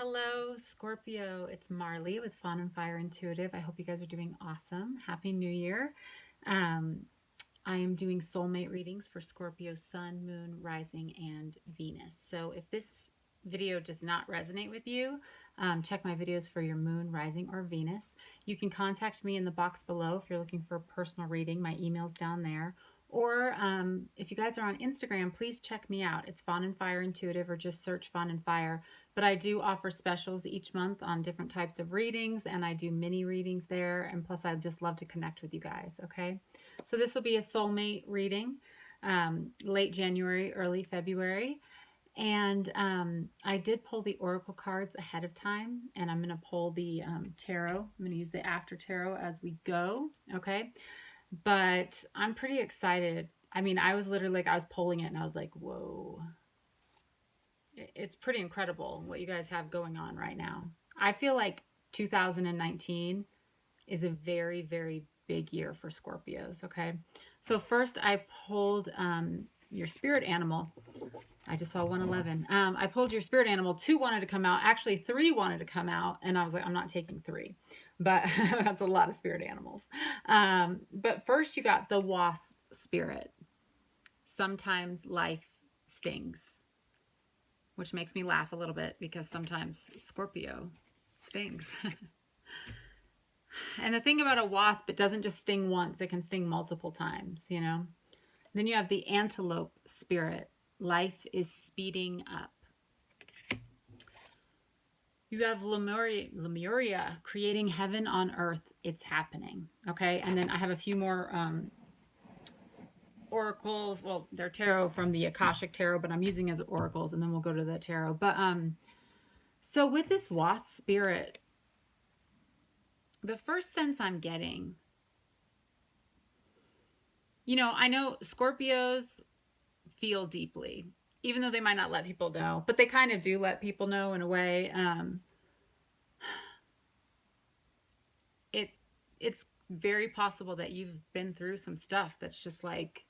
Hello, Scorpio. It's Marley with Fawn and Fire Intuitive. I hope you guys are doing awesome. Happy New Year. Um, I am doing soulmate readings for Scorpio Sun, Moon, Rising, and Venus. So if this video does not resonate with you, check my videos for your Moon, Rising, or Venus. You can contact me in the box below if you're looking for a personal reading. My email's down there. Or if you guys are on Instagram, please check me out. It's Fawn and Fire Intuitive, or just search Fawn and Fire. But I do offer specials each month on different types of readings, and I do mini readings there. And plus, I just love to connect with you guys, okay? So this will be a soulmate reading, late January, early February. And I did pull the oracle cards ahead of time, and I'm going to pull the tarot. I'm going to use the after tarot as we go, okay? But I'm pretty excited. I mean, I was literally like, I was pulling it, and I was like, whoa. It's pretty incredible what you guys have going on right now. I feel like 2019 is a very, very big year for Scorpios, okay? So first I pulled your spirit animal. I just saw 111. I pulled your spirit animal. 2 wanted to come out. Actually, 3 wanted to come out, and I was like, I'm not taking 3. But that's a lot of spirit animals. But first you got the wasp spirit. Sometimes life stings, which makes me laugh a little bit because sometimes Scorpio stings. And the thing about a wasp, it doesn't just sting once, it can sting multiple times, you know? Then you have the antelope spirit. Life is speeding up. You have Lemuria, creating heaven on earth. It's happening, okay? And then I have a few more oracles. Well, they're tarot from the Akashic Tarot, but I'm using as oracles, and then we'll go to the tarot. But so with this wasp spirit, the first sense I'm getting, you know, I know Scorpios feel deeply, even though they might not let people know, but they kind of do let people know in a way. It's very possible that you've been through some stuff that's just like,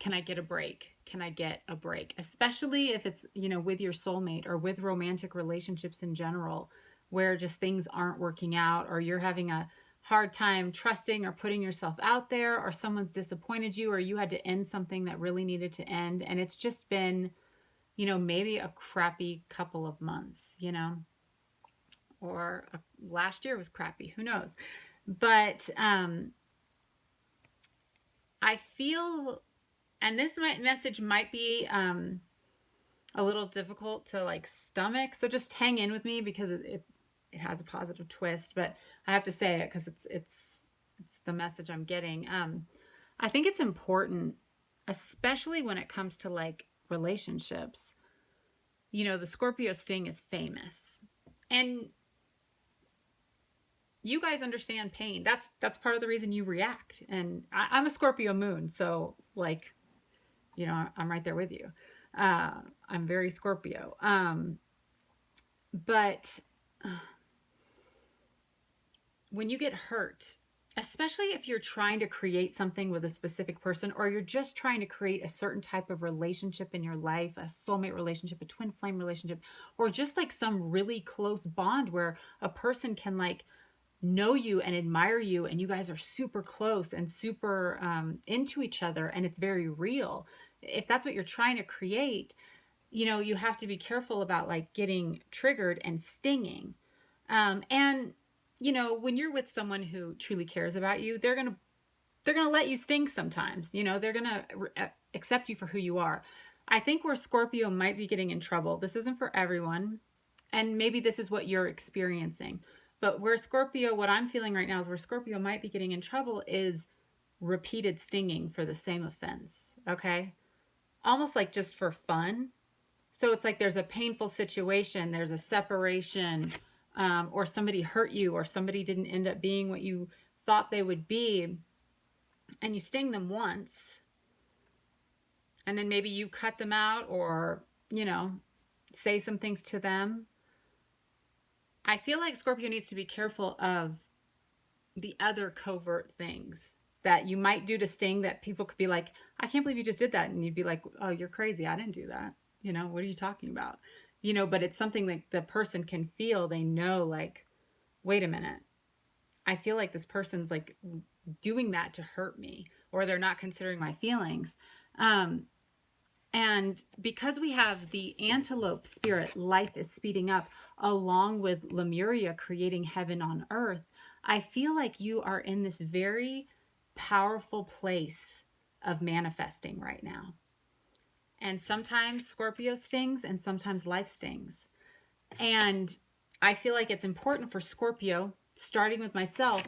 can I get a break? Can I get a break? Especially if it's, you know, with your soulmate or with romantic relationships in general, where just things aren't working out, or you're having a hard time trusting or putting yourself out there, or someone's disappointed you, or you had to end something that really needed to end. And it's just been, you know, maybe a crappy couple of months, you know, or last year was crappy. Who knows? But I feel, and this message might be a little difficult to like stomach, so just hang in with me because it has a positive twist. But I have to say it because it's the message I'm getting. I think it's important, especially when it comes to like relationships. You know, the Scorpio sting is famous, and you guys understand pain. That's part of the reason you react. And I'm a Scorpio moon, so like, you know, I'm right there with you. I'm very Scorpio. But when you get hurt, especially if you're trying to create something with a specific person, or you're just trying to create a certain type of relationship in your life, a soulmate relationship, a twin flame relationship, or just like some really close bond where a person can like know you and admire you, and you guys are super close and super into each other, and it's very real. If that's what you're trying to create, you know, you have to be careful about like getting triggered and stinging. And you know, when you're with someone who truly cares about you, they're gonna let you sting sometimes. You know, they're gonna accept you for who you are. I think where Scorpio might be getting in trouble, this isn't for everyone, and maybe this is what you're experiencing, but where Scorpio, what I'm feeling right now is where Scorpio might be getting in trouble is repeated stinging for the same offense, okay? Almost like just for fun. So it's like there's a painful situation, there's a separation, or somebody hurt you, or somebody didn't end up being what you thought they would be, and you sting them once, and then maybe you cut them out, or, you know, say some things to them. I feel like Scorpio needs to be careful of the other covert things that you might do to sting, that people could be like, I can't believe you just did that. And you'd be like, oh, you're crazy. I didn't do that. You know, what are you talking about? but it's something that the person can feel. They know, like, wait a minute, I feel like this person's like doing that to hurt me, or they're not considering my feelings. And because we have the antelope spirit, life is speeding up, along with Lemuria creating heaven on earth. I feel like you are in this very powerful place of manifesting right now. And sometimes Scorpio stings and sometimes life stings. And I feel like it's important for Scorpio, starting with myself,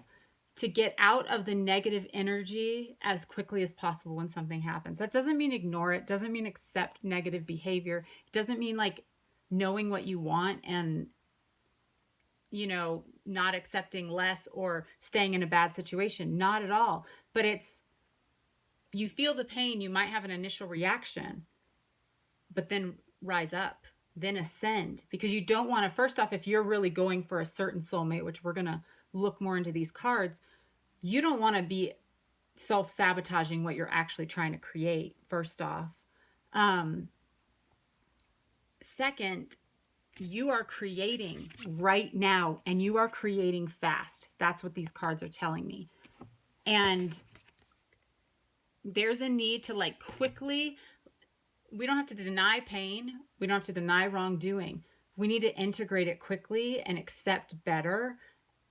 to get out of the negative energy as quickly as possible when something happens. That doesn't mean ignore it, doesn't mean accept negative behavior. It doesn't mean like knowing what you want and, not accepting less or staying in a bad situation. Not at all. But it's, you feel the pain, you might have an initial reaction, but then rise up, then ascend, because you don't want to, first off, if you're really going for a certain soulmate, which we're going to look more into these cards, you don't want to be self-sabotaging what you're actually trying to create, first off. Second, you are creating right now, and you are creating fast. That's what these cards are telling me. And there's a need to like quickly, we don't have to deny pain. We don't have to deny wrongdoing. We need to integrate it quickly and accept better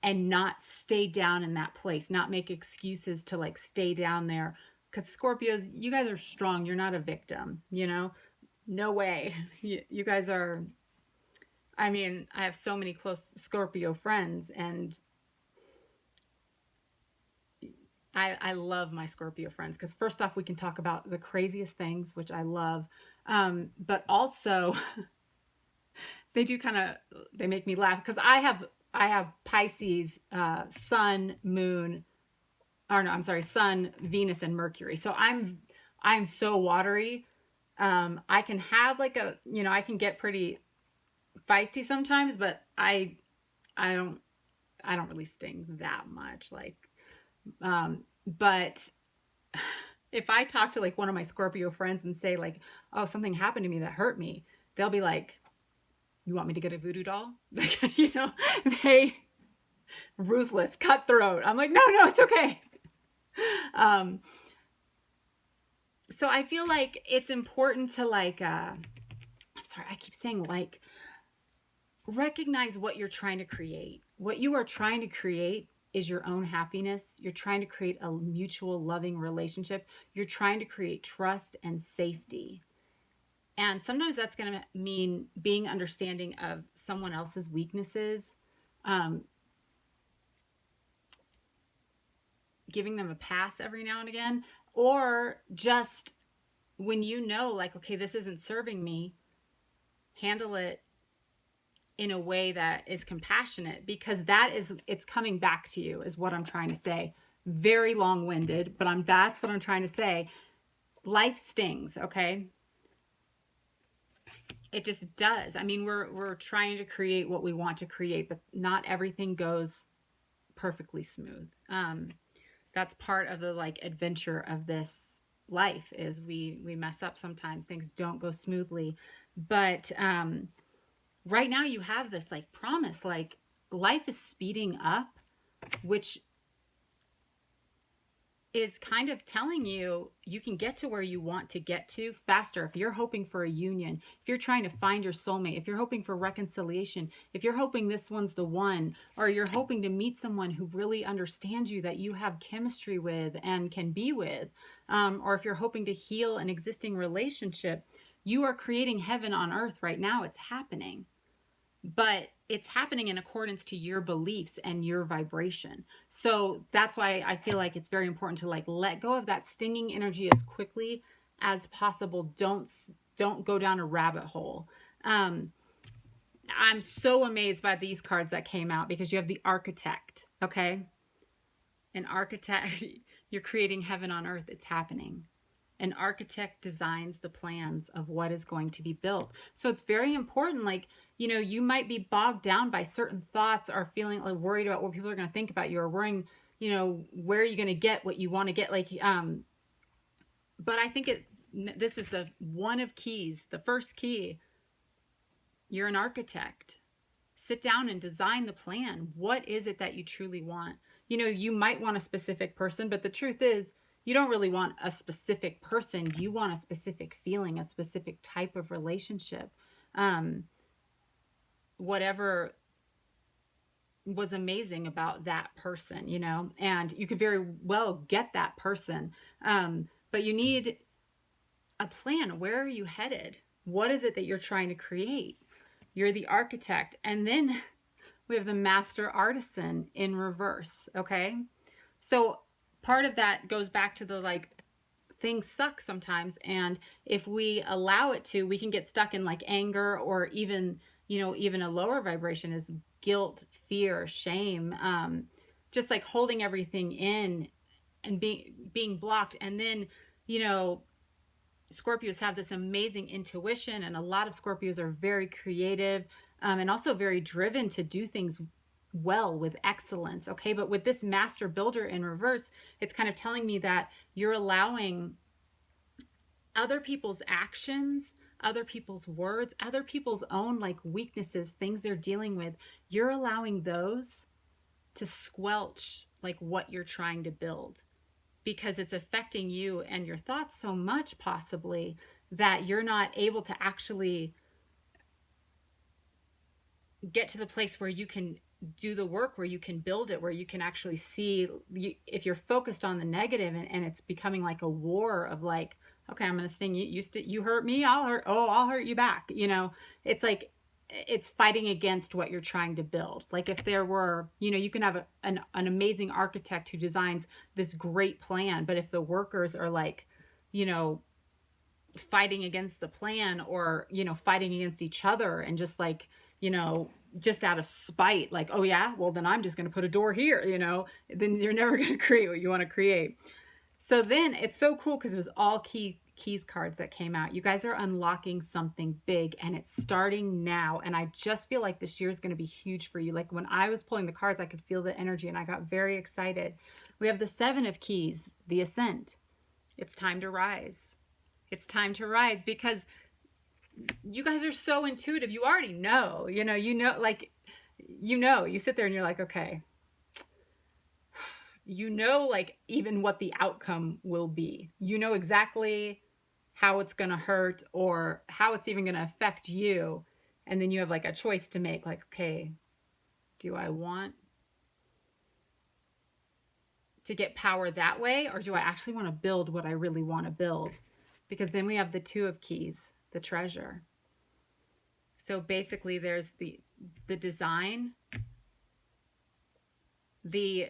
and not stay down in that place, not make excuses to like stay down there. Because Scorpios, you guys are strong. You're not a victim, No way. You guys are, I mean, I have so many close Scorpio friends, and I love my Scorpio friends because first off, we can talk about the craziest things, which I love. But also they do they make me laugh because I have Pisces, sun, moon, or no, I'm sorry, sun, Venus, and Mercury. So I'm so watery. I can have like I can get pretty feisty sometimes, but I don't really sting that much. Like, but if I talk to like one of my Scorpio friends and say like, oh, something happened to me that hurt me, they'll be like, you want me to get a voodoo doll? Like, they ruthless, cutthroat. I'm like, no, it's okay. So I feel like it's important to like, I'm sorry, I keep saying like, recognize what you're trying to create. What you are trying to create is your own happiness. You're trying to create a mutual loving relationship. You're trying to create trust and safety. And sometimes that's going to mean being understanding of someone else's weaknesses, giving them a pass every now and again, or just when like, okay, this isn't serving me, handle it in a way that is compassionate, because it's coming back to you is what I'm trying to say. Very long-winded, but that's what I'm trying to say. Life stings, okay? It just does. I mean, we're trying to create what we want to create, but not everything goes perfectly smooth. That's part of the like adventure of this life is we mess up sometimes. Things don't go smoothly, but right now you have this like promise, like life is speeding up, which is kind of telling you can get to where you want to get to faster. If you're hoping for a union, if you're trying to find your soulmate, if you're hoping for reconciliation, if you're hoping this one's the one, or you're hoping to meet someone who really understands you, that you have chemistry with and can be with, or if you're hoping to heal an existing relationship, you are creating heaven on earth right now. It's happening. But it's happening in accordance to your beliefs and your vibration. So that's why I feel like it's very important to like let go of that stinging energy as quickly as possible. Don't go down a rabbit hole. I'm so amazed by these cards that came out because you have the Architect, okay? An architect, you're creating heaven on earth. It's happening. An architect designs the plans of what is going to be built. So it's very important, like, you might be bogged down by certain thoughts or feeling like worried about what people are going to think about you, or worrying, where are you going to get what you want to get? Like, but I think this is the one of keys, the first key You're an architect. Sit down and design the plan. What is it that you truly want? You know, you might want a specific person, but the truth is, you don't really want a specific person. You want a specific feeling, a specific type of relationship. Whatever was amazing about that person, you know, and you could very well get that person. But you need a plan. Where are you headed? What is it that you're trying to create? You're the architect. And then we have the master artisan in reverse. Okay. So part of that goes back to the, like, things suck sometimes. And if we allow it to, we can get stuck in like anger, or even, you know, even a lower vibration is guilt, fear, shame, just like holding everything in and being blocked. And then, you know, Scorpios have this amazing intuition, and a lot of Scorpios are very creative, and also very driven to do things well with excellence. Okay. But with this master builder in reverse, it's kind of telling me that you're allowing other people's actions, other people's words, other people's own like weaknesses, things they're dealing with. You're allowing those to squelch like what you're trying to build, because it's affecting you and your thoughts so much, possibly, that you're not able to actually get to the place where you can do the work, where you can build it, where you can actually see. If you're focused on the negative, and it's becoming like a war of like, okay, I'm going to sting you. You hurt me. I'll hurt you back. You know, it's like, it's fighting against what you're trying to build. Like if there were, you know, you can have an amazing architect who designs this great plan, but if the workers are like, you know, fighting against the plan, or, you know, fighting against each other, and just like, you know, just out of spite, like, oh yeah, well then I'm just going to put a door here, you know, then you're never going to create what you want to create. So then it's so cool, because it was all keys cards that came out. You guys are unlocking something big, and it's starting now. And I just feel like this year is going to be huge for you. Like when I was pulling the cards, I could feel the energy, and I got very excited. We have the 7 of Keys, the Ascent. It's time to rise. It's time to rise, because you guys are so intuitive. You already know, you know, like, you know, you sit there and you're like, okay, you know, like even what the outcome will be. You know exactly how it's going to hurt, or how it's even going to affect you. And then you have like a choice to make, like, okay, do I want to get power that way, or do I actually want to build what I really want to build? Because then we have the 2 of Keys, the treasure. So basically there's the design, the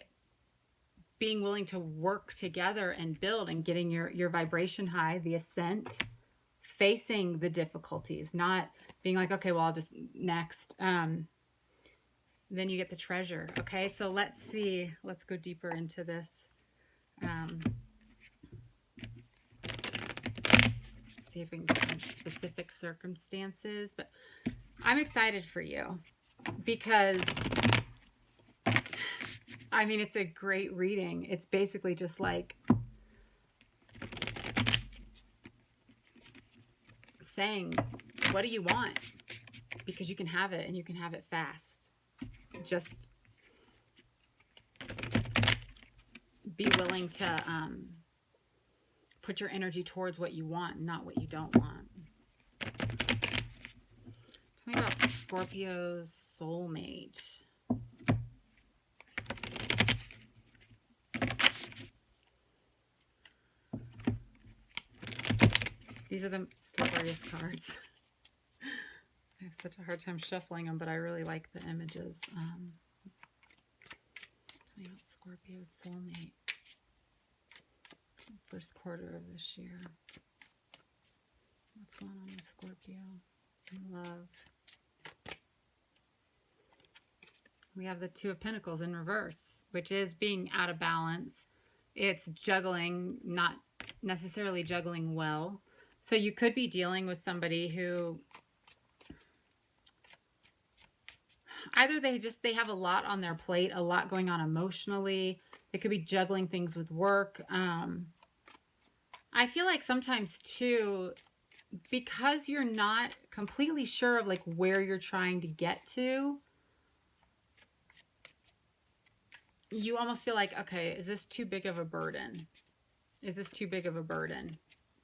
being willing to work together and build, and getting your vibration high, the ascent, facing the difficulties, not being like, okay, well, I'll just next. Then you get the treasure. Okay, so let's see. Let's go deeper into this. See if we can get some specific circumstances. But I'm excited for you, because I mean, it's a great reading. It's basically just like saying, what do you want? Because you can have it, and you can have it fast. Just be willing to put your energy towards what you want, not what you don't want. Tell me about Scorpio's soulmate. These are the slipperiest cards. I have such a hard time shuffling them, but I really like the images. Tell me about Scorpio's soulmate. First quarter of this year. What's going on with Scorpio in love? We have the 2 of Pentacles in reverse, which is being out of balance. It's juggling, not necessarily juggling well. So you could be dealing with somebody who either they have a lot on their plate, a lot going on emotionally. They could be juggling things with work. I feel like sometimes too, because you're not completely sure of like where you're trying to get to, you almost feel like, okay, is this too big of a burden? Is this too big of a burden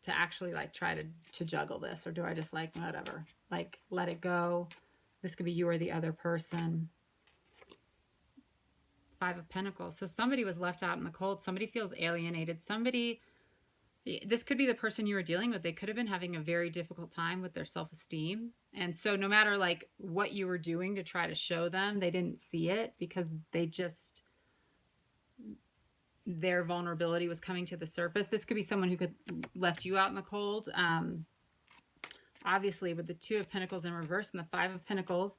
to actually like try to juggle this? Or do I just like, whatever, like let it go? This could be you or the other person. Five of Pentacles. So somebody was left out in the cold. Somebody feels alienated. Somebody, this could be the person you were dealing with. They could have been having a very difficult time with their self-esteem. And so no matter like what you were doing to try to show them, they didn't see it because they just, their vulnerability was coming to the surface. This could be someone who could left you out in the cold. Obviously with the Two of Pentacles in reverse and the Five of Pentacles,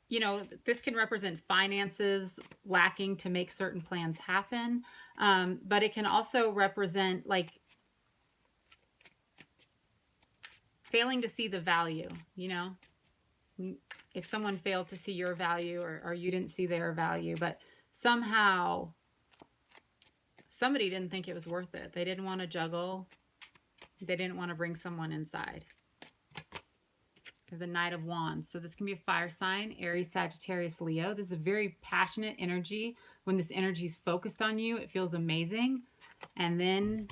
you know, this can represent finances lacking to make certain plans happen. But it can also represent like failing to see the value, you know, if someone failed to see your value or you didn't see their value, but somehow somebody didn't think it was worth it. They didn't want to juggle. They didn't want to bring someone inside. The Knight of Wands. So this can be a fire sign, Aries, Sagittarius, Leo. This is a very passionate energy. When this energy is focused on you, it feels amazing. And then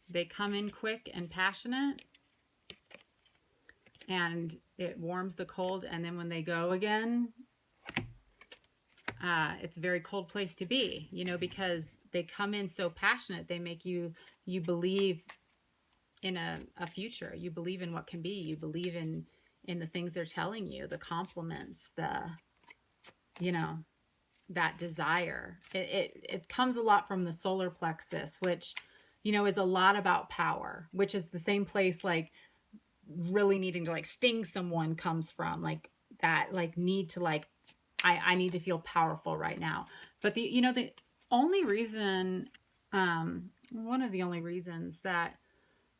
they come in quick and passionate. And it warms the cold. And then when they go again, it's a very cold place to be, you know, because they come in so passionate. They make you believe in a future. You believe in what can be. You believe in the things they're telling you, the compliments, the, you know, that desire. It comes a lot from the solar plexus, which, you know, is a lot about power, which is the same place like really needing to like sting someone comes from, like that like need to like, I need to feel powerful right now. But the, you know, the only reason, one of the only reasons that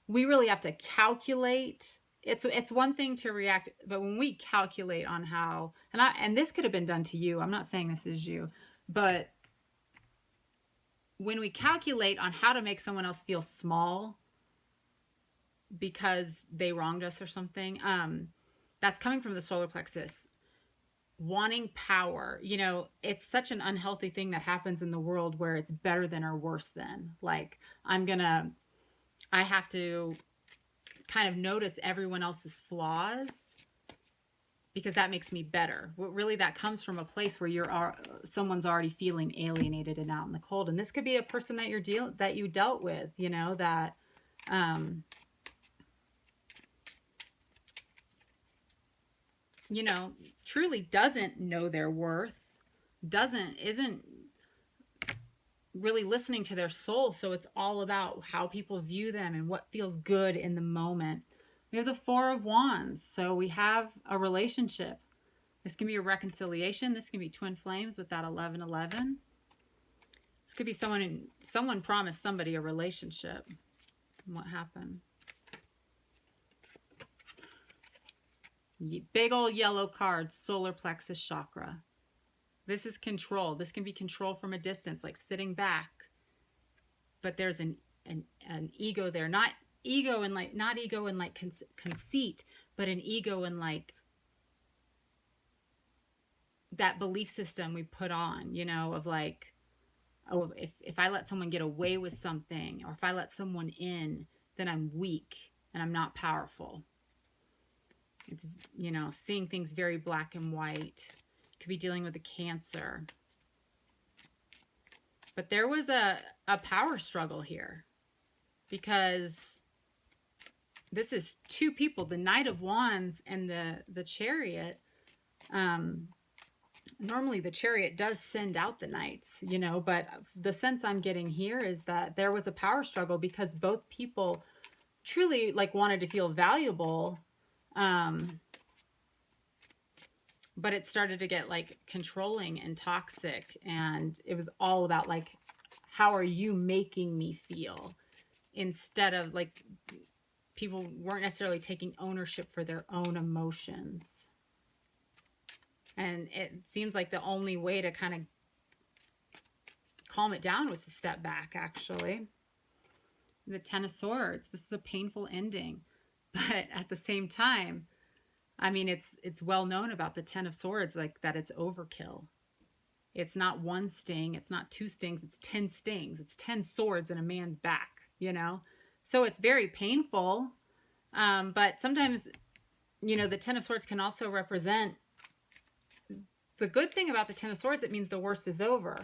we really have to calculate. It's one thing to react, but when we calculate on how, and this could have been done to you. I'm not saying this is you, but when we calculate on how to make someone else feel small because they wronged us or something, that's coming from the solar plexus. Wanting power, you know, it's such an unhealthy thing that happens in the world where it's better than or worse than. Like, I have to kind of notice everyone else's flaws because that makes me better. What really that comes from a place where someone's already feeling alienated and out in the cold. And this could be a person that you dealt with, you know, that you know, truly doesn't know their worth, isn't really listening to their soul. So it's all about how people view them and what feels good in the moment. We have the Four of Wands. So we have a relationship. This can be a reconciliation. This can be twin flames with that 1111. This could be someone promised somebody a relationship. And what happened? Big old yellow card, solar plexus chakra. This is control. This can be control from a distance, like sitting back. But there's an ego there. Not ego in like conceit, but an ego in like that belief system we put on, you know, of like, oh, if I let someone get away with something, or if I let someone in, then I'm weak and I'm not powerful. It's, you know, seeing things very black and white. Could be dealing with a Cancer. But there was a power struggle here, because this is two people, the Knight of Wands and the Chariot. Normally the Chariot does send out the Knights, you know, but the sense I'm getting here is that there was a power struggle because both people truly like wanted to feel valuable. But it started to get like controlling and toxic, and it was all about like, how are you making me feel? Instead of like, people weren't necessarily taking ownership for their own emotions. And it seems like the only way to kind of calm it down was to step back, actually. The Ten of Swords. This is a painful ending. But at the same time, I mean, it's well known about the Ten of Swords, like that it's overkill. It's not one sting, it's not two stings, it's 10 stings. It's 10 swords in a man's back, you know? So it's very painful. But sometimes, you know, the Ten of Swords can also represent the good thing about the Ten of Swords. It means the worst is over.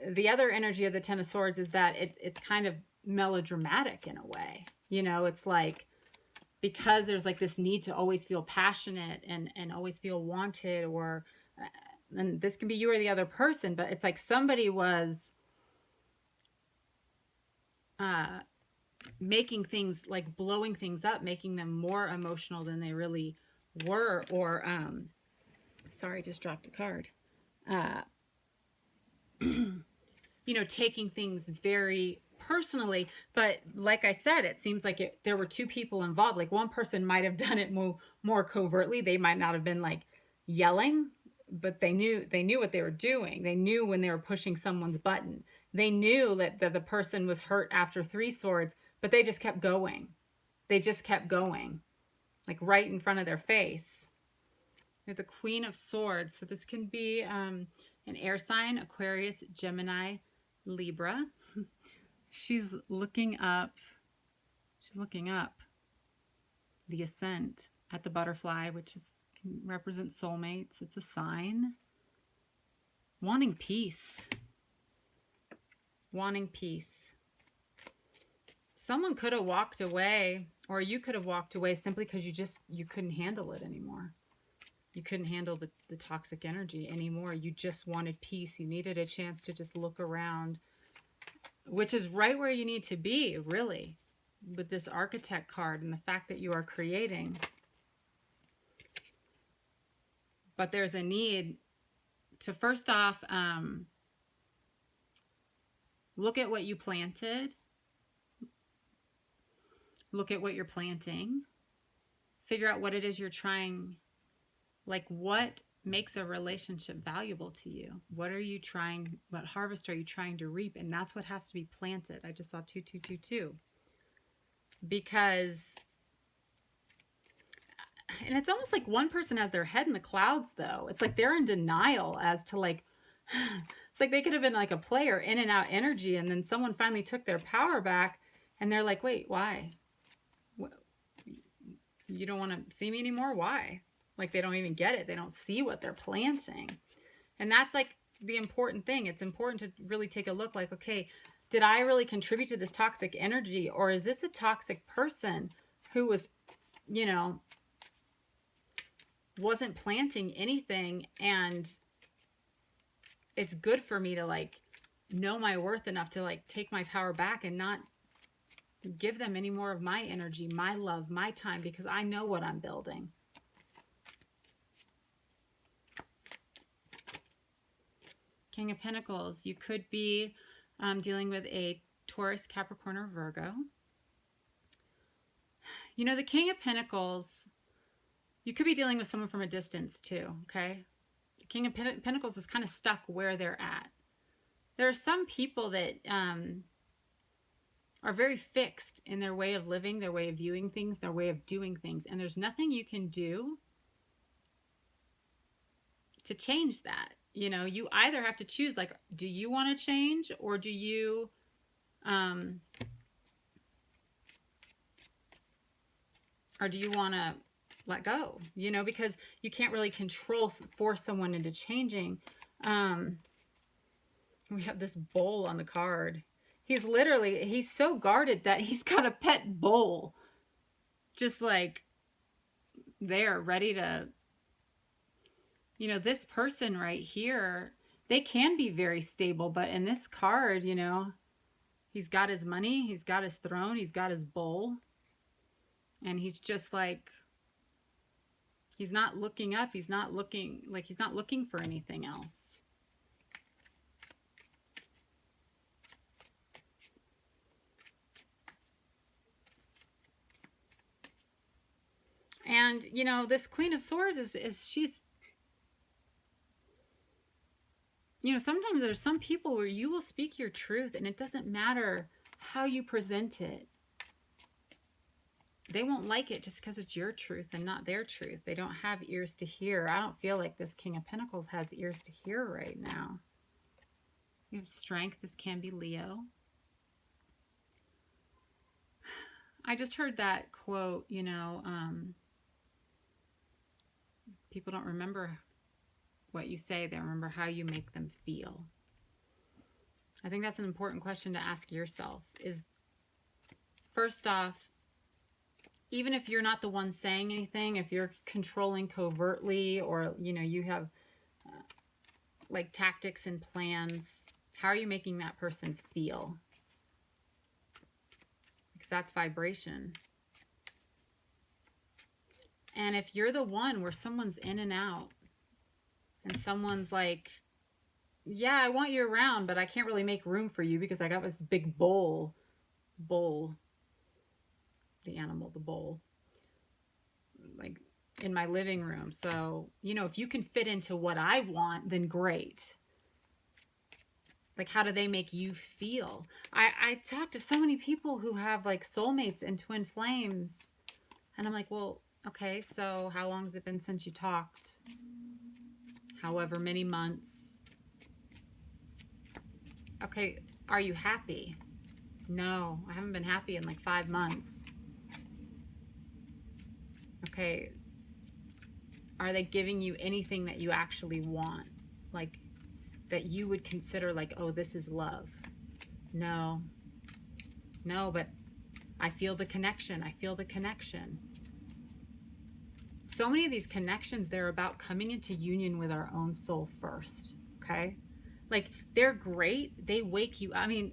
The other energy of the Ten of Swords is that it's kind of melodramatic in a way. You know, it's like, because there's like this need to always feel passionate and always feel wanted, or, and this can be you or the other person, but it's like somebody was making things, like blowing things up, making them more emotional than they really were, or, sorry, just dropped a card. You know, taking things very personally. But like I said, it seems like there were two people involved. Like one person might have done it more covertly. They might not have been like yelling, but they knew what they were doing. They knew when they were pushing someone's button. They knew that the person was hurt after 3 swords, but they just kept going. They just kept going, like right in front of their face. They're the Queen of Swords. So this can be an air sign: Aquarius, Gemini, Libra. She's looking up the ascent at the butterfly, which can represent soulmates. It's a sign. Wanting peace. Wanting peace. Someone could have walked away, or you could have walked away simply because you couldn't handle it anymore. You couldn't handle the toxic energy anymore. You just wanted peace. You needed a chance to just look around, which is right where you need to be, really, with this Architect card and the fact that you are creating. But there's a need to, first off, look at what you planted. Look at what you're planting. Figure out what it is you're trying. Like, what makes a relationship valuable to you? What harvest are you trying to reap? And that's what has to be planted. I just saw 2222. Because, and it's almost like one person has their head in the clouds, though. It's like they're in denial as to, like, it's like they could have been like a player, in and out energy, and then someone finally took their power back, and they're like, wait, why? You don't want to see me anymore? Why? Like, they don't even get it. They don't see what they're planting. And that's like the important thing. It's important to really take a look, like, okay, did I really contribute to this toxic energy? Or is this a toxic person who was, you know, wasn't planting anything? And it's good for me to, like, know my worth enough to, like, take my power back and not give them any more of my energy, my love, my time, because I know what I'm building. King of Pentacles. You could be dealing with a Taurus, Capricorn, or Virgo. You know, the King of Pentacles, you could be dealing with someone from a distance too, okay? The King of Pentacles is kind of stuck where they're at. There are some people that are very fixed in their way of living, their way of viewing things, their way of doing things, and there's nothing you can do to change that. You know, you either have to choose, like, do you want to change, or do you want to let go? You know, because you can't really force someone into changing. We have this bull on the card. He's so guarded that he's got a pet bull just like there, ready to, you know, this person right here, they can be very stable, but in this card, you know, he's got his money, he's got his throne, he's got his bull, and he's just like, he's not looking up, he's not looking for anything else. And, you know, this Queen of Swords she's, you know, sometimes there's some people where you will speak your truth, and it doesn't matter how you present it. They won't like it just because it's your truth and not their truth. They don't have ears to hear. I don't feel like this King of Pentacles has ears to hear right now. You have strength. This can be Leo. I just heard that quote, you know, people don't remember what you say. They remember how you make them feel. I think that's an important question to ask yourself is, first off, even if you're not the one saying anything, if you're controlling covertly, or, you know, you have like tactics and plans, how are you making that person feel? Because that's vibration. And if you're the one where someone's in and out, and someone's like, yeah, I want you around, but I can't really make room for you because I got this big bowl, the animal, the bowl, like in my living room. So, you know, if you can fit into what I want, then great. Like, how do they make you feel? I talk to so many people who have like soulmates and twin flames, and I'm like, well, okay, so how long has it been since you talked? However many months. Okay, are you happy? No, I haven't been happy in like 5 months. Okay, are they giving you anything that you actually want? Like, that you would consider like, oh, this is love? No. No, but I feel the connection. I feel the connection. So many of these connections, they're about coming into union with our own soul first, okay? Like, they're great. They wake you. I mean,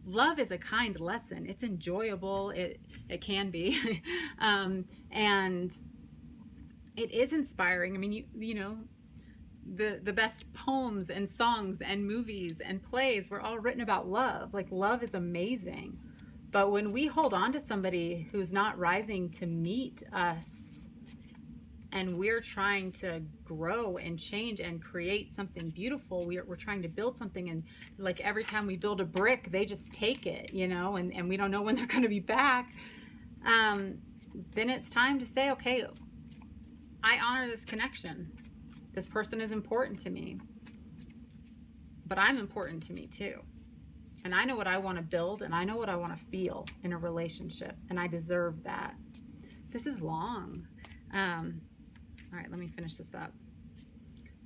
love is a kind lesson. It's enjoyable. It can be. And it is inspiring. I mean, you know, the best poems and songs and movies and plays were all written about love. Like, love is amazing. But when we hold on to somebody who's not rising to meet us, and we're trying to grow and change and create something beautiful, we're trying to build something, and like every time we build a brick, they just take it, you know, and we don't know when they're going to be back. Then it's time to say, okay, I honor this connection. This person is important to me, but I'm important to me too. And I know what I want to build, and I know what I want to feel in a relationship, and I deserve that. This is long. All right, let me finish this up.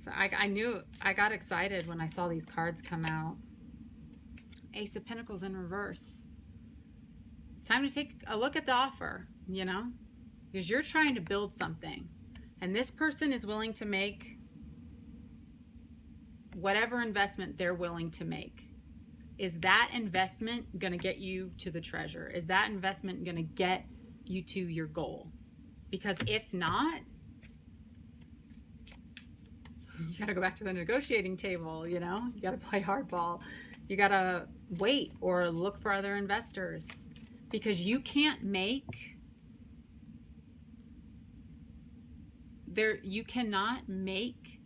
So I got excited when I saw these cards come out. Ace of Pentacles in reverse. It's time to take a look at the offer, you know, because you're trying to build something, and this person is willing to make whatever investment they're willing to make. Is that investment going to get you to the treasure? Is that investment going to get you to your goal? Because if not, you got to go back to the negotiating table, you know? You got to play hardball. You got to wait or look for other investors, because you can't you cannot make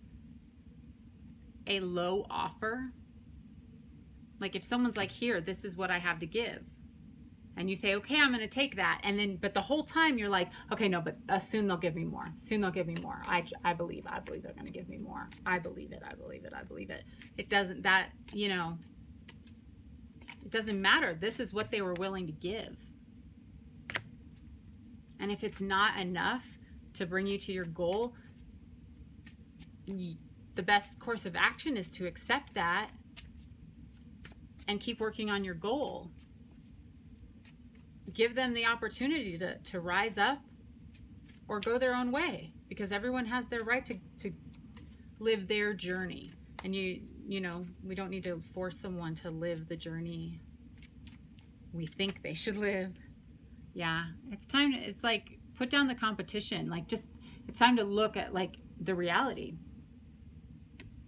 a low offer. Like, if someone's like, here, this is what I have to give, and you say, okay, I'm going to take that. And then, but the whole time you're like, okay, no, but soon they'll give me more. Soon they'll give me more. I believe they're going to give me more. I believe it. It doesn't, that, you know, it doesn't matter. This is what they were willing to give. And if it's not enough to bring you to your goal, the best course of action is to accept that and keep working on your goal. Give them the opportunity to rise up or go their own way, because everyone has their right to live their journey. And you know, we don't need to force someone to live the journey we think they should live. Yeah, it's time to, it's like, put down the competition. Like, just, it's time to look at like the reality.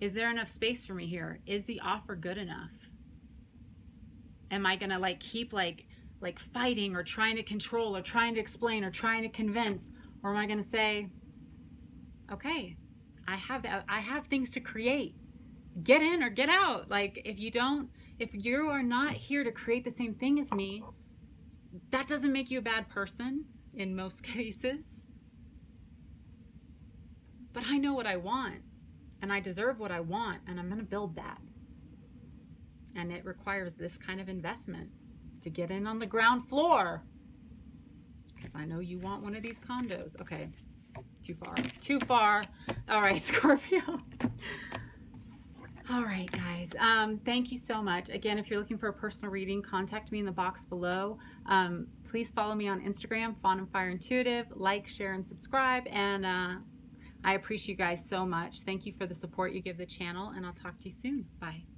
Is there enough space for me here? Is the offer good enough? Am I gonna like keep like fighting or trying to control or trying to explain or trying to convince? Or am I going to say, okay, I have things to create. get in or get out. Like, if you are not here to create the same thing as me, that doesn't make you a bad person in most cases. But I know what I want, and I deserve what I want, and I'm going to build that. And it requires this kind of investment to get in on the ground floor. Because I know you want one of these condos. Okay, too far. Too far. All right, Scorpio. All right, guys. Thank you so much. Again, if you're looking for a personal reading, contact me in the box below. Please follow me on Instagram, Fawn and Fire Intuitive. Like, share, and subscribe. And I appreciate you guys so much. Thank you for the support you give the channel, and I'll talk to you soon. Bye.